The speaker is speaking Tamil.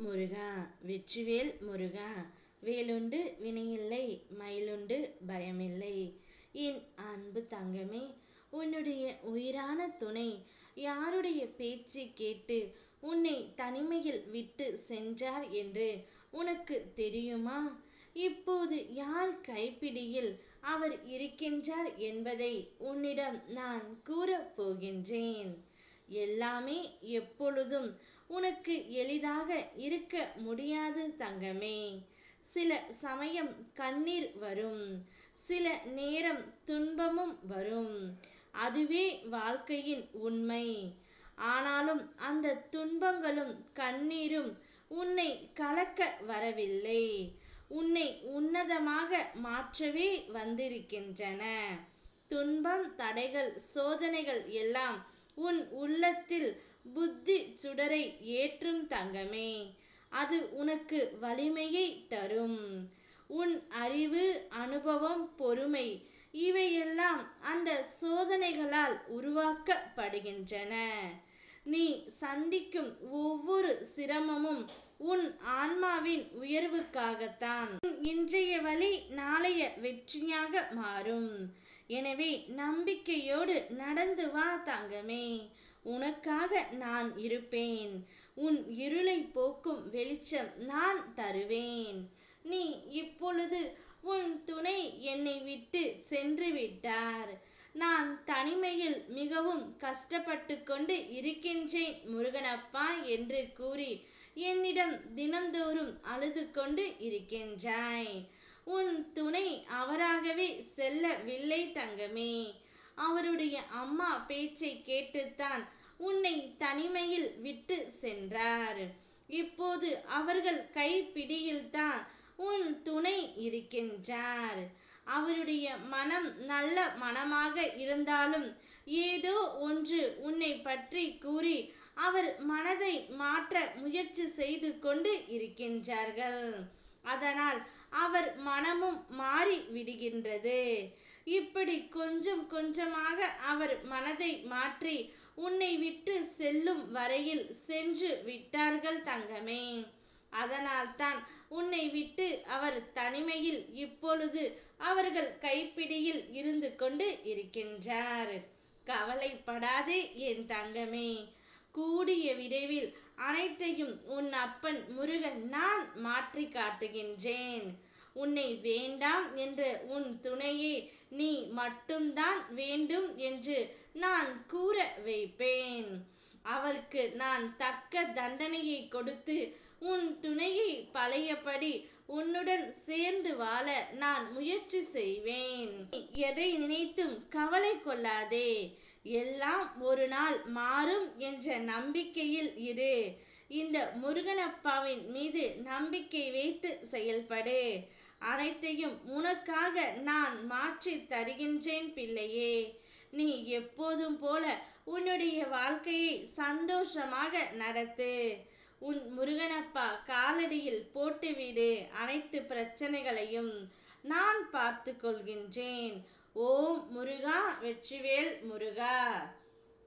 முருகா, வெற்றிவேல் முருகா. வேலுண்டு வினையில்லை, மயிலுண்டு பயமில்லை. என் அன்பு தங்கமே, உன்னுடைய உயிரான துணை யாருடைய பேச்சு கேட்டு உன்னை தனிமையில் விட்டு சென்றார் என்று உனக்கு தெரியுமா? இப்போது யார் கைப்பிடியில் அவர் இருக்கின்றார் என்பதை உன்னிடம் நான் கூறப் போகின்றேன். எல்லாமே எப்பொழுதும் உனக்கு எளிதாக இருக்க முடியாது தங்கமே. சில சமயம் கண்ணீர் வரும், சில நேரம் துன்பமும் வரும். அதுவே வாழ்க்கையின் உண்மை. ஆனாலும் அந்த துன்பங்களும் கண்ணீரும் உன்னை கலக்க வரவில்லை, உன்னை உன்னதமாக மாற்றவே வந்திருக்கின்றன. துன்பம், தடைகள், சோதனைகள் எல்லாம் உன் உள்ளத்தில் புத்தி சுடரை ஏற்றும் தங்கமே. அது உனக்கு வலிமையை தரும். உன் அறிவு, அனுபவம், பொறுமை இவையெல்லாம் அந்த சோதனைகளால் உருவாக்கப்படுகின்றன. நீ சந்திக்கும் ஒவ்வொரு சிரமமும் உன் ஆன்மாவின் உயர்வுக்காகத்தான். இன்றைய வழி நாளைய வெற்றியாக மாறும். எனவே நம்பிக்கையோடு நடந்து வா தங்கமே. உனக்காக நான் இருப்பேன். உன் இருளை போக்கும் வெளிச்சம் நான் தருவேன். நீ இப்பொழுது உன் துணை என்னை விட்டு சென்று விட்டார். நான் தனிமையில் மிகவும் கஷ்டப்பட்டு கொண்டு இருக்கின்றேன் முருகனப்பா என்று கூறி என்னிடம் தினந்தோறும் அழுது கொண்டு இருக்கின்றாய். உன் துணை அவராகவே செல்லவில்லை தங்கமே. அவருடைய அம்மா பேச்சை கேட்டுத்தான் உன்னை தனிமையில் விட்டு சென்றார். இப்போது அவர்கள் கைப்பிடியில்தான் உன் துணை இருக்கின்றார். அவருடைய மனம் நல்ல மனமாக இருந்தாலும் ஏதோ ஒன்று உன்னை பற்றி கூறி அவர் மனதை மாற்ற முயற்சி செய்து கொண்டு இருக்கின்றார்கள். அதனால் அவர் மனமும் மாறி விடுகின்றது. இப்படி கொஞ்சம் கொஞ்சமாக அவர் மனதை மாற்றி உன்னை விட்டு செல்லும் வரையில் சென்று விட்டார்கள் தங்கமே. அதனால்தான் உன்னை விட்டு அவர் தனிமையில் இப்பொழுது அவர்கள் கைப்பிடியில் இருந்து கொண்டு இருக்கின்றார். கவலைப்படாதே என் தங்கமே. கூடிய விரைவில் அனைத்தையும் உன் அப்பன் முருகன் நான் மாற்றி காட்டுகின்றேன். உன்னை வேண்டாம் என்ற உன் துணையே நீ மட்டும்தான் வேண்டும் என்று நான் கூற வைப்பேன். அவருக்கு நான் தக்க தண்டனையை கொடுத்து உன் துணையை பழையபடி உன்னுடன் சேர்ந்து வாழ நான் முயற்சி செய்வேன். எதை நினைத்தும் கவலை கொள்ளாதே. எல்லாம் ஒரு நாள் மாறும் என்ற நம்பிக்கையில் இரு. இந்த முருகனப்பாவின் மீது நம்பிக்கை வைத்து செயல்படு. அனைத்தையும் உனக்காக நான் மாற்றி தருகின்றேன் பிள்ளையே. நீ எப்போதும் போல உன்னுடைய வாழ்க்கையை சந்தோஷமாக நடத்து. உன் முருகனப்பா காலடியில் போட்டுவிடு. அனைத்து பிரச்சனைகளையும் நான் பார்த்து கொள்கின்றேன். ஓம் முருகா, வெற்றிவேல் முருகா.